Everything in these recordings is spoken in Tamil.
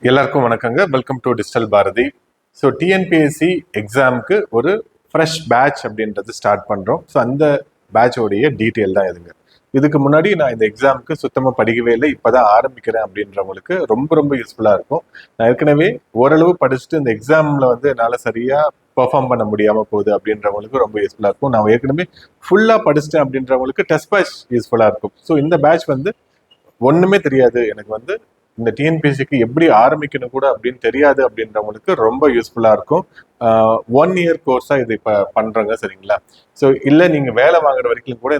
எல்லாருக்கும் வணக்கங்க. Welcome to Digital Bharathi. So TNPSC எக்ஸாமுக்கு ஒரு ஃப்ரெஷ் பேட்ச் அப்படின்றது ஸ்டார்ட் பண்ணுறோம். ஸோ அந்த பேட்சோடைய டீட்டெயில் தான் இதுங்க. இதுக்கு முன்னாடி நான் இந்த எக்ஸாமுக்கு சுத்தமாக படிக்கவே இல்லை, இப்போ தான் ஆரம்பிக்கிறேன் அப்படின்றவங்களுக்கு ரொம்ப ரொம்ப யூஸ்ஃபுல்லாக இருக்கும். நான் ஏற்கனவே ஓரளவு படிச்சுட்டு இந்த எக்ஸாமில் வந்து என்னால் சரியாக பெர்ஃபார்ம் பண்ண முடியாமல் போகுது அப்படின்றவங்களுக்கு ரொம்ப யூஸ்ஃபுல்லாக இருக்கும். நான் ஏற்கனவே ஃபுல்லாக படிச்சிட்டேன் அப்படின்றவங்களுக்கு டெஸ்ட் பேட்ச் யூஸ்ஃபுல்லாக இருக்கும். ஸோ இந்த பேட்ச் வந்து ஒன்றுமே தெரியாது, எனக்கு வந்து இந்த டிஎன்பிஎஸ்சிக்கு எப்படி ஆரம்பிக்கணும் கூட அப்படின்னு தெரியாது அப்படின்றவங்களுக்கு ரொம்ப யூஸ்ஃபுல்லாக இருக்கும். 1 இயர் கோர்ஸாக இது இப்போ பண்ணுறோங்க, சரிங்களா? ஸோ இல்லை நீங்கள் வேலை வாங்குற வரைக்கும் கூட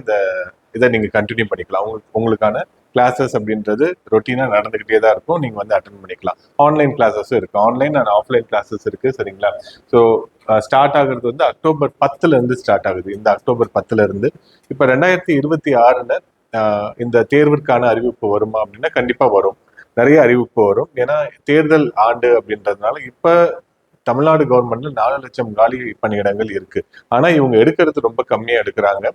இதை நீங்கள் கண்டினியூ பண்ணிக்கலாம். உங்களுக்கான கிளாஸஸ் அப்படின்றது ரொட்டீனாக நடந்துக்கிட்டே தான் இருக்கும். நீங்கள் வந்து அட்டன் பண்ணிக்கலாம். ஆன்லைன் கிளாஸஸும் இருக்குது, ஆன்லைன் அண்ட் ஆஃப்லைன் கிளாஸஸ் இருக்குது, சரிங்களா? ஸோ ஸ்டார்ட் ஆகுறது வந்து அக்டோபர் 10லேருந்து ஸ்டார்ட் ஆகுது. இந்த அக்டோபர் 10லேருந்து இப்போ 2026ல் இந்த தேர்விற்கான அறிவிப்பு வருமா அப்படின்னா கண்டிப்பாக வரும். நிறைய அறிவிப்பு வரும். ஏன்னா தேர்தல் ஆண்டு அப்படின்றதுனால இப்ப தமிழ்நாடு கவர்மெண்ட்ல 4 லட்சம் காலி பணியிடங்கள் இருக்கு. ஆனா இவங்க எடுக்கிறது ரொம்ப கம்மியா எடுக்கிறாங்க.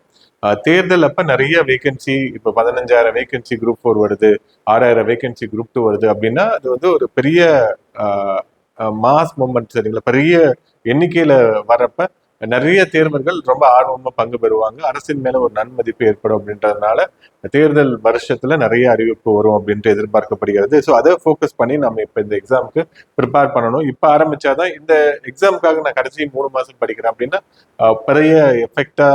தேர்தல் அப்ப நிறைய வேகன்சி, இப்ப 15,000 வேகன்சி குரூப் 4 வருது, 6,000 வேகன்சி குரூப் 2 வருது அப்படின்னா அது வந்து ஒரு பெரிய மாஸ் மூமெண்ட், சரிங்களா? பெரிய எண்ணிக்கையில வரப்ப நிறைய தேர்வர்கள் ரொம்ப ஆர்வமா பங்கு பெறுவாங்க. அரசின் மேல ஒரு நன்மதிப்பு ஏற்படும் அப்படின்றதுனால தேர்தல் வருஷத்துல நிறைய அறிவிப்பு வரும் அப்படின்ட்டு எதிர்பார்க்கப்படுகிறது. ஸோ அதை ஃபோக்கஸ் பண்ணி நம்ம இப்போ இந்த எக்ஸாமுக்கு ப்ரிப்பேர் பண்ணணும். இப்போ ஆரம்பிச்சாதான் இந்த எக்ஸாமுக்காக நான் கடைசி 3 மாசம் படிக்கிறேன் அப்படின்னா பெரிய எஃபெக்டா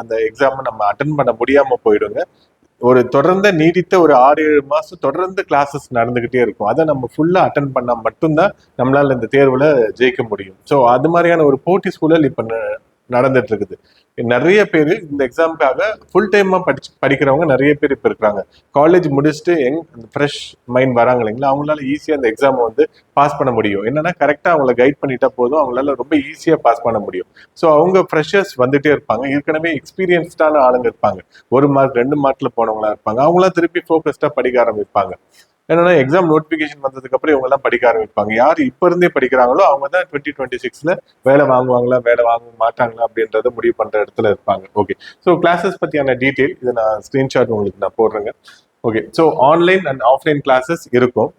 அந்த எக்ஸாம் நம்ம அட்டன் பண்ண முடியாம போயிடுங்க. ஒரு தொடர்ந்து நீடித்த ஒரு 6-7 மாசம் தொடர்ந்து கிளாஸஸ் நடந்துகிட்டே இருக்கும். அதை நம்ம ஃபுல்லா அட்டன் பண்ணா மட்டும்தான் நம்மளால இந்த தேர்வுல ஜெயிக்க முடியும். ஸோ அது மாதிரியான ஒரு போட்டி சூழல் இப்ப நடந்துட்டு இருக்குது. நிறைய பேர் இந்த எக்ஸாமுக்காக ஃபுல் டைமா படிக்கிறவங்க நிறைய பேர் இப்ப இருக்கிறாங்க. காலேஜ் முடிச்சுட்டு ஃப்ரெஷ் மைண்ட் வராங்க இல்லைங்களா, அவங்களால ஈஸியா அந்த எக்ஸாம் வந்து பாஸ் பண்ண முடியும். என்னன்னா கரெக்டா அவங்களை கைட் பண்ணிட்டா போதும், அவங்களால ரொம்ப ஈஸியா பாஸ் பண்ண முடியும். ஸோ அவங்க ஃப்ரெஷர்ஸ் வந்துட்டே இருப்பாங்க. ஏற்கனவே எக்ஸ்பீரியன்ஸ்டான ஆளுங்க இருப்பாங்க, 1 மார்க் 2 மார்க்ல போனவங்களா இருப்பாங்க. அவங்களாம் திருப்பி ஃபோக்கஸ்டா படிக்க ஆரம்பிப்பாங்க. என்னன்னா எக்ஸாம் நோட்டிபிகேஷன் வந்ததுக்கு அப்புறம் இவங்க எல்லாம் படிக்க ஆரம்பிப்பாங்க. யார் இப்ப இருந்தே படிக்கிறாங்களோ அவங்க தான் 2026ல வேலை வாங்குவாங்களா வேலை வாங்க மாட்டாங்களா அப்படின்றத முடிவு பண்ற இடத்துல இருப்பாங்க. ஓகே, ஸோ கிளாஸஸ் பத்தியான டீட்டெயில் இதை நான் ஸ்கிரீன்ஷாட் உங்களுக்கு நான் போடுறேங்க. Okay, so online and offline classes இருக்கும்.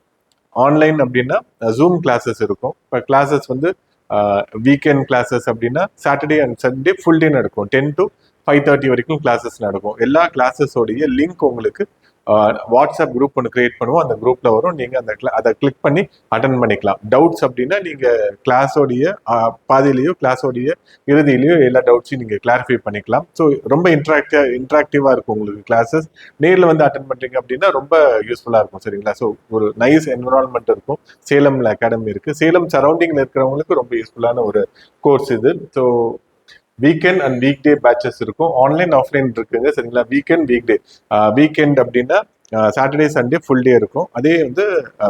ஆன்லைன் அப்படின்னா ஜூம் கிளாஸஸ் இருக்கும். இப்போ கிளாஸஸ் வந்து வீக்கெண்ட் கிளாஸஸ் அப்படின்னா Saturday and Sunday full day நடக்கும். 10 to 5:30 வரைக்கும் கிளாஸஸ் நடக்கும். எல்லா கிளாஸஸோடைய லிங்க் உங்களுக்கு வாட்ஸ்அப் குரூப் ஒன்று கிரியேட் பண்ணுவோம், அந்த குரூப்ல வரும். நீங்க அதை கிளிக் பண்ணி அட்டன் பண்ணிக்கலாம். டவுட்ஸ் அப்படின்னா நீங்க கிளாஸோடைய பாதியிலையோ கிளாஸோடைய இறுதியிலையோ எல்லா டவுட்ஸையும் நீங்க கிளாரிஃபை பண்ணிக்கலாம். ஸோ ரொம்ப இன்ட்ராக்டிவா இருக்கும் உங்களுக்கு கிளாஸஸ். நேரில் வந்து அட்டன் பண்றீங்க அப்படின்னா ரொம்ப யூஸ்ஃபுல்லா இருக்கும், சரிங்களா? ஸோ ஒரு நைஸ் என்விரான்மெண்ட் இருக்கும். சேலம்ல அகாடமி இருக்கு. சேலம் சரௌண்டிங்ல இருக்கிறவங்களுக்கு ரொம்ப யூஸ்ஃபுல்லான ஒரு கோர்ஸ் இது. So weekend and week day patches இருக்கும். ஆன்லைன் ஆஃப்லைன் இருக்குங்க, சரிங்களா? வீக்கெண்ட் அப்படின்னா சாட்டர்டே சண்டே ஃபுல் டே இருக்கும். அதே வந்து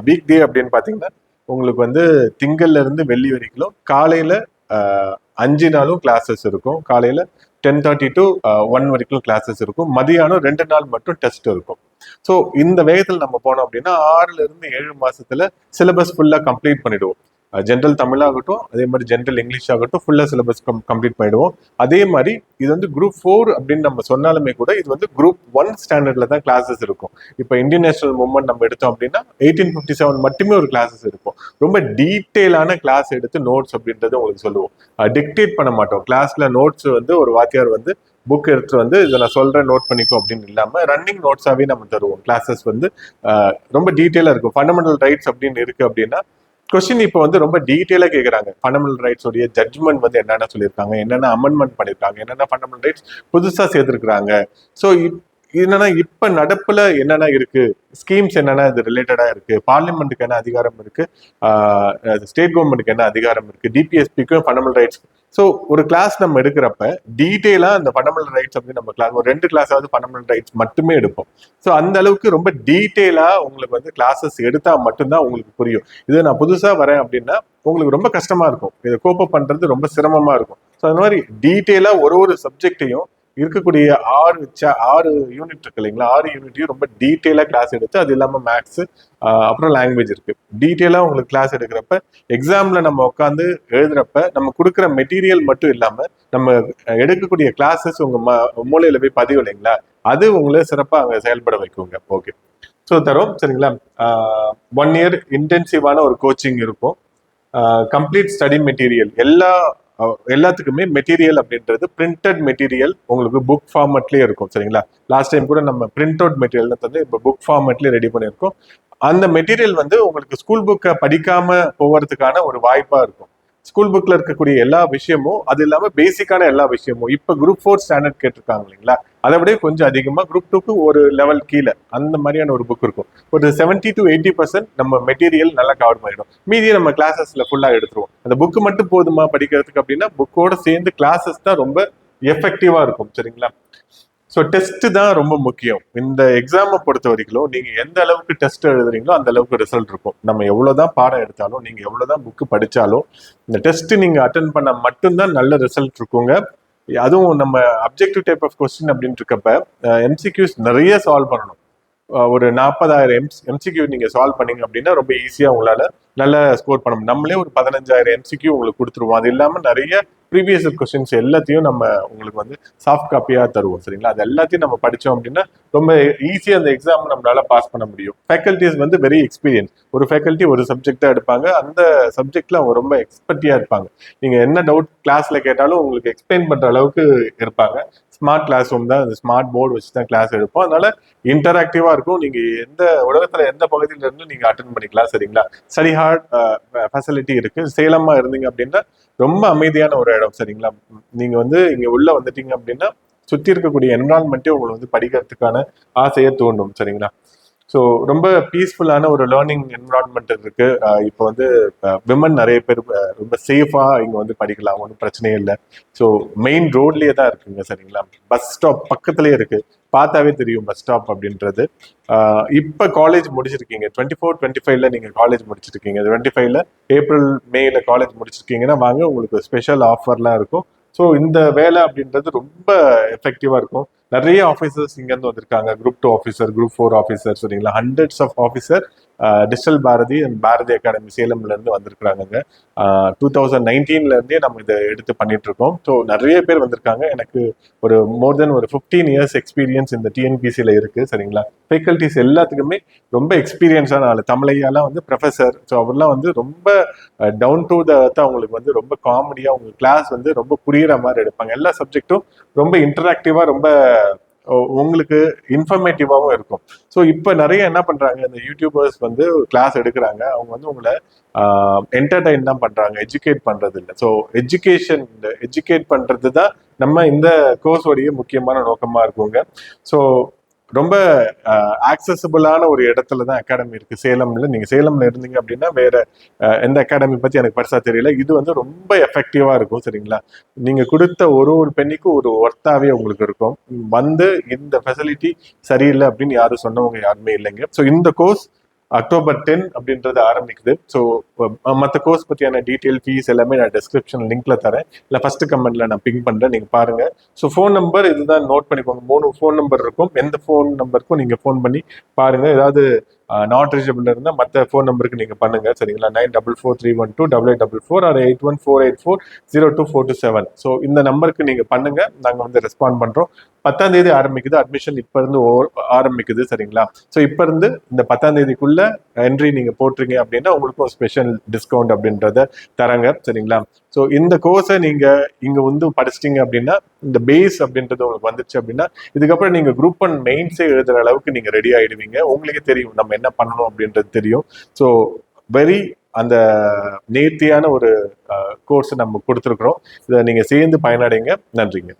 வீக் டே அப்படின்னு பார்த்தீங்கன்னா உங்களுக்கு வந்து திங்கள்ல இருந்து வெள்ளி வரைக்கும் காலையில 5 நாளும் கிளாஸஸ் இருக்கும். காலையில 10:30 to 1 வரைக்கும் கிளாஸஸ் இருக்கும். மதியானம் 2 நாள் மட்டும் டெஸ்ட் இருக்கும். ஸோ இந்த வேகத்தில் நம்ம போனோம் அப்படின்னா 6ல இருந்து 7 மாசத்துல சிலபஸ் ஃபுல்லா கம்ப்ளீட் பண்ணிடுவோம். ஜென்ரல் தமிழ் ஆகட்டும், அதே மாதிரி ஜென்ரல் இங்கிலீஷ் ஆகட்டும், ஃபுல்லா சிலபஸ் கம்ப்ளீட் பண்ணிடுவோம். அதே மாதிரி இது வந்து குரூப் 4 அப்படின்னு நம்ம சொன்னாலுமே கூட இது வந்து குரூப் 1 ஸ்டாண்டர்ட்ல தான் கிளாஸஸ் இருக்கும். இப்போ இந்தியன் நேஷனல் மூவ்மெண்ட் நம்ம எடுத்தோம் அப்படின்னா 1857 மட்டுமே ஒரு கிளாஸஸ் இருக்கும். ரொம்ப டீட்டெயிலான கிளாஸ் எடுத்து நோட்ஸ் அப்படின்றத உங்களுக்கு சொல்லுவோம். டிக்டேட் பண்ண மாட்டோம். கிளாஸ்ல நோட்ஸ் வந்து ஒரு வாத்தியார் வந்து புக் எடுத்து வந்து இதை நான் சொல்றேன் நோட் பண்ணிக்கோ அப்படின்னு இல்லாம ரன்னிங் நோட்ஸாவே நம்ம தருவோம். கிளாஸஸ் வந்து ரொம்ப டீட்டெயிலா இருக்கும். ஃபண்டமெண்டல் ரைட்ஸ் அப்படின்னு இருக்கு அப்படின்னா கொஸ்டின் இப்போ வந்து ரொம்ப டீட்டெயிலா கேட்கறாங்க. ஃபண்டமெண்டல் ரைட்ஸ் உடைய ஜட்ஜ்மெண்ட் வந்து என்னென்ன சொல்லியிருக்காங்க, என்னென்ன அமெண்ட்மெண்ட் பண்ணிருக்காங்க, என்னென்ன ஃபண்டமெண்டல் ரைட்ஸ் புதுசா சேர்த்திருக்கிறாங்க. ஸோ என்னன்னா இப்ப நடப்புல என்னென்ன இருக்கு, ஸ்கீம்ஸ் என்னென்ன இது ரிலேட்டடா இருக்கு, பார்லிமெண்ட்டுக்கு என்ன அதிகாரம் இருக்கு, ஸ்டேட் கவர்மெண்ட்டுக்கு என்ன அதிகாரம் இருக்கு, டிபிஎஸ்பிக்கும் ஃபண்டமெண்டல் ரைட்ஸ். ஸோ ஒரு கிளாஸ் நம்ம எடுக்கிறப்ப டீட்டெயிலா அந்த ஃபண்டமெண்டல் ரைட்ஸ் அப்படின்னு நம்ம கிளாஸ் ஒரு 2 கிளாஸாவது ஃபண்டமெண்டல் ரைட்ஸ் மட்டுமே எடுப்போம். ஸோ அந்த அளவுக்கு ரொம்ப டீட்டெயிலா உங்களுக்கு வந்து கிளாஸஸ் எடுத்தா மட்டும்தான் உங்களுக்கு புரியும். இது நான் புதுசா வரேன் அப்படின்னா உங்களுக்கு ரொம்ப கஷ்டமா இருக்கும். இதை கோப்பப் பண்றது ரொம்ப சிரமமா இருக்கும். ஸோ அந்த மாதிரி டீட்டெயிலா ஒரு சப்ஜெக்டையும் இருக்கக்கூடிய 6 யூனிட் இருக்கு இல்லைங்களா, 6 யூனிட்டையும் ரொம்ப டீட்டெயிலா கிளாஸ் எடுத்து, அது இல்லாம மேக்ஸ் அப்புறம் லாங்குவேஜ் இருக்கு. டீட்டெயிலா உங்களுக்கு கிளாஸ் எடுக்கிறப்ப எக்ஸாம்ல நம்ம உட்காந்து எழுதுறப்ப நம்ம கொடுக்குற மெட்டீரியல் மட்டும் இல்லாம நம்ம எடுக்கக்கூடிய கிளாஸஸ் உங்க மூளையில போய் பதிவு இல்லைங்களா, அது உங்களை சிறப்பா அங்க செயல்பட வைக்குங்க. ஓகே, ஸோ தரோம் சரிங்களா. 1 இயர் இன்டென்சிவான ஒரு கோச்சிங் இருக்கும். கம்ப்ளீட் ஸ்டடி மெட்டீரியல் எல்லாத்துக்குமே மெட்டீரியல் அப்படின்றது பிரிண்டட் மெட்டீரியல் உங்களுக்கு புக் ஃபார்மேட்லேயே இருக்கும் சரிங்களா. லாஸ்ட் டைம் கூட நம்ம பிரிண்ட் அவுட் மெட்டீரியல் தந்து இப்போ புக் ஃபார்மேட்லேயே ரெடி பண்ணியிருக்கோம். அந்த மெட்டீரியல் வந்து உங்களுக்கு ஸ்கூல் புக்கை படிக்காம போகிறதுக்கான ஒரு வாய்ப்பா இருக்கும். ஸ்கூல் புக்ல இருக்கக்கூடிய எல்லா விஷயமும், அது இல்லாம பேசிக்கான எல்லா விஷயமும் இப்ப குரூப் 4 ஸ்டாண்டர்ட் கேட்டிருக்காங்க இல்லைங்களா, அதை விட கொஞ்சம் அதிகமா குரூப் 2க்கு ஒரு லெவல் கீழே அந்த மாதிரியான ஒரு புக் இருக்கும். ஒரு 70 to 80% நம்ம மெட்டீரியல் நல்லா கவர் பண்ணிடும். மீதியை நம்ம கிளாஸஸ்ல ஃபுல்லா எடுத்துருவோம். அந்த புக்கு மட்டும் போதுமா படிக்கிறதுக்கு அப்படின்னா, புக்கோட சேர்ந்து கிளாஸஸ் தான் ரொம்ப எஃபெக்டிவா இருக்கும் சரிங்களா. ஸோ டெஸ்ட் தான் ரொம்ப முக்கியம். இந்த எக்ஸாமை பொறுத்த வரைக்கும் நீங்க எந்த அளவுக்கு டெஸ்ட் எழுதுறீங்களோ அந்த அளவுக்கு ரிசல்ட் இருக்கும். நம்ம எவ்வளவுதான் பாடம் எடுத்தாலும், நீங்க எவ்வளவுதான் புக்கு படிச்சாலும், இந்த டெஸ்ட் நீங்க அட்டன் பண்ண மட்டும்தான் நல்ல ரிசல்ட் இருக்குங்க. அதுவும் நம்ம அப்ஜெக்டிவ் டைப் ஆஃப் கொஸ்டின் அப்படின்னு இருக்கப்ப எம்சிக்யூஸ் நிறைய சால்வ் பண்ணணும். ஒரு 40,000 எம்சிக்யூ நீங்க சால்வ் பண்ணீங்க அப்படின்னா ரொம்ப ஈஸியா உங்களால நல்ல ஸ்கோர் பண்ண முடியும். நம்மளே ஒரு 15,000 எம்சிக்யூ உங்களுக்கு கொடுத்துருவோம். அது இல்லாம நிறைய ப்ரீவியஸ் கொஸ்டின்ஸ் எல்லாத்தையும் நம்ம உங்களுக்கு வந்து சாஃப்ட் காப்பியா தருவோம் சரிங்களா. அது எல்லாத்தையும் நம்ம படிச்சோம் அப்படின்னா ரொம்ப ஈஸியா அந்த எக்ஸாம் நம்மளால பாஸ் பண்ண முடியும். ஃபேக்கல்டிஸ் வந்து வெரி எக்ஸ்பீரியன்ஸ். ஒரு ஃபேக்கல்ட்டி ஒரு சப்ஜெக்டா எடுப்பாங்க. அந்த சப்ஜெக்ட்ல அவங்க ரொம்ப எக்ஸ்பர்ட்டியா இருப்பாங்க. நீங்க என்ன டவுட் கிளாஸ்ல கேட்டாலும் உங்களுக்கு எக்ஸ்பிளைன் பண்ற அளவுக்கு இருப்பாங்க. ஸ்மார்ட் கிளாஸ் ரூம் தான், அந்த ஸ்மார்ட் போர்டு வச்சு தான் கிளாஸ் எடுப்போம். அதனால இன்டராக்டிவா இருக்கும். நீங்க உலகத்துல எந்த பகுதியில இருந்து நீங்க அட்டன் பண்ணிக்கலாம் சரிங்களா. ஸ்டடி ஹார்ட் ஃபெசிலிட்டி இருக்கு. சேலமா இருந்தீங்க அப்படின்னா ரொம்ப அமைதியான ஒரு இடம் சரிங்களா. நீங்க வந்து இங்க உள்ள வந்துட்டீங்க அப்படின்னா சுத்தி இருக்கக்கூடிய என்விரான்மெண்ட்டே உங்களை வந்து படிக்கிறதுக்கான ஆசையை தூண்டும் சரிங்களா. ஸோ ரொம்ப பீஸ்ஃபுல்லான ஒரு லேர்னிங் என்விரான்மெண்ட் இருக்கு. இப்போ வந்து விமன் நிறைய பேர் ரொம்ப சேஃபா இங்க வந்து படிக்கலாம், ஒன்றும் பிரச்சனையே இல்லை. ஸோ மெயின் ரோட்லயே தான் இருக்குங்க சரிங்களா. பஸ் ஸ்டாப் பக்கத்துலயே இருக்கு, பார்த்தாவே தெரியும் பஸ் ஸ்டாப் அப்படின்றது. இப்போ காலேஜ் முடிச்சிருக்கீங்க 24-25ல நீங்க காலேஜ் முடிச்சிருக்கீங்க, 25ல ஏப்ரல் மேல காலேஜ் முடிச்சிருக்கீங்கன்னா வாங்க, உங்களுக்கு ஸ்பெஷல் ஆஃபர்லாம் இருக்கும். ஸோ இந்த வேலை அப்படின்றது ரொம்ப எஃபெக்டிவா இருக்கும். நிறைய ஆஃபீஸர்ஸ் இங்கேருந்து வந்திருக்காங்க. குரூப் 2 ஆஃபீஸர், குரூப் 4 ஆஃபீஸர் சரிங்களா. Hundreds of officer digital Bharathi and Bharathi academy சேலம்ல இருந்து வந்திருக்கிறாங்க. 2019ல இருந்தே நம்ம இதை எடுத்து பண்ணிட்டு இருக்கோம். ஸோ நிறைய பேர் வந்திருக்காங்க. எனக்கு ஒரு மோர் தென் ஒரு 15 இயர்ஸ் எக்ஸ்பீரியன்ஸ் இந்த டிஎன்பிசியில இருக்கு சரிங்களா. ஃபேக்கல்டிஸ் எல்லாத்துக்குமே ரொம்ப எக்ஸ்பீரியன்ஸான ஆள். தமிழையாலாம் வந்து ப்ரொஃபஸர். ஸோ அவர்லாம் வந்து ரொம்ப டவுன் டு த எர்த். அவங்களுக்கு வந்து ரொம்ப காமெடியா அவங்க கிளாஸ் வந்து ரொம்ப புரியுற மாதிரி எடுப்பாங்க. எல்லா சப்ஜெக்டும் ரொம்ப இன்டராக்டிவா, ரொம்ப உங்களுக்கு இன்ஃபர்மேட்டிவாகவும் இருக்கும். ஸோ இப்போ நிறைய என்ன பண்றாங்க, இந்த யூடியூபர்ஸ் வந்து கிளாஸ் எடுக்கிறாங்க. அவங்க வந்து உங்களை என்டர்டைன் தான் பண்றாங்க, எஜுகேட் பண்றது இல்லை. ஸோ எஜுகேட் பண்றது தான் நம்ம இந்த கோர்ஸோடைய முக்கியமான நோக்கமா இருக்குங்க. ஸோ ரொம்ப ஆக்சசபிளான ஒரு இடத்துல தான் அகாடமி இருக்கு சேலம்ல. நீங்க சேலம்ல இருந்தீங்க அப்படின்னா வேற எந்த அகாடமி பத்தி எனக்கு பெருசா தெரியல. இது வந்து ரொம்ப எஃபெக்டிவா இருக்கும் சரிங்களா. நீங்க கொடுத்த ஒரு பெண்ணிக்கும் ஒரு ஒர்த்தாவே உங்களுக்கு இருக்கும். வந்து இந்த ஃபெசிலிட்டி சரியில்லை அப்படின்னு யாரும் சொன்னவங்க யாருமே இல்லைங்க. ஸோ இந்த கோர்ஸ் October 10 அப்படின்றது ஆரம்பிக்குது. ஸோ மற்ற கோர்ஸ் பற்றியான டீட்டெயில், ஃபீஸ் எல்லாமே நான் டிஸ்கிரிப்ஷன் லிங்க்ல தரேன், இல்லை ஃபர்ஸ்ட் கமெண்ட்ல நான் பிங் பண்றேன், நீங்க பாருங்க. ஸோ ஃபோன் நம்பர் இதுதான், நோட் பண்ணிக்கோங்க. 3 ஃபோன் நம்பர் இருக்கும். எந்த ஃபோன் நம்பருக்கும் நீங்க ஃபோன் பண்ணி பாருங்க. ஏதாவது நாட் ரீச்சபிள் இருந்தால் மற்ற ஃபோன் நம்பருக்கு நீங்க பண்ணுங்க சரிங்களா. 9443128844 ஆர் 8148402427. ஸோ இந்த நம்பருக்கு நீங்க பண்ணுங்க, நாங்க வந்து ரெஸ்பாண்ட் பண்றோம். 10ஆம் தேதி ஆரம்பிக்குது அட்மிஷன். இப்ப இருந்து ஆரம்பிக்குது சரிங்களா. ஸோ இப்ப இருந்து இந்த 10ஆம் தேதிக்குள்ள என்ட்ரி நீங்க போட்டுறீங்க அப்படின்னா உங்களுக்கு ஒரு ஸ்பெஷல் டிஸ்கவுண்ட் அப்படின்றத தராங்க சரிங்களா. ஸோ இந்த கோர்ஸை நீங்க இங்க வந்து படிச்சிட்டீங்க அப்படின்னா, இந்த பேஸ் அப்படின்றது உங்களுக்கு வந்துச்சு அப்படின்னா, இதுக்கப்புறம் நீங்க குரூப் 1 மெயின்ஸே எழுதுற அளவுக்கு நீங்க ரெடி ஆயிடுவீங்க. உங்களுக்கே தெரியும் நம்ம என்ன பண்ணணும் அப்படின்றது தெரியும். ஸோ வெரி அந்த நேர்த்தியான ஒரு கோர்ஸ் நம்ம கொடுத்துருக்குறோம். இதை நீங்க சேர்ந்து பயனடைங்க. நன்றிங்க.